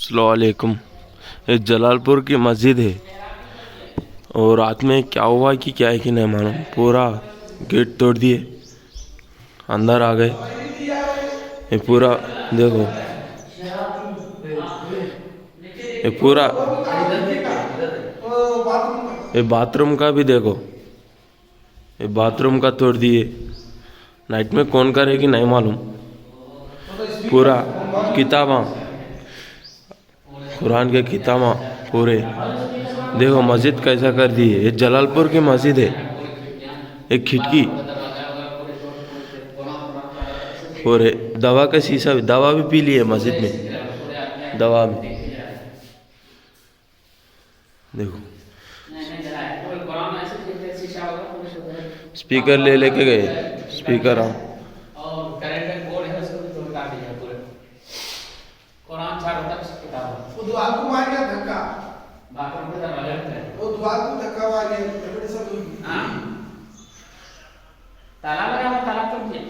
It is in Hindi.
अस्सलाम वालेकुम। ये जलालपुर की मस्जिद है और रात में क्या हुआ कि क्या है कि नहीं मालूम, पूरा गेट तोड़ दिए, अंदर आ गए। ये पूरा देखो, ये पूरा ये बाथरूम का भी देखो, ये बाथरूम का तोड़ दिए। नाइट में कौन करेगी नहीं मालूम। पूरा किताबा, कुरान के किताबा पूरे देखो। मस्जिद कैसा कर दी है। ये जलालपुर की मस्जिद है। एक खिड़की पूरे दवा का शीशा, दवा भी पी ली है मस्जिद में, दवा में देखो। स्पीकर ले लेके गए, स्पीकर हाँ। और करंट बोर्ड है उसको भी तोड़ काट दिया पूरे। कुरान चार होता है किताब। वो दीवार को मार गया धक्का। बाथरूम के दरवाजे में वो दीवार को धक्का मार गया, बड़े सब। हां, ताला लगा हुआ, ताला तोड़ दिया।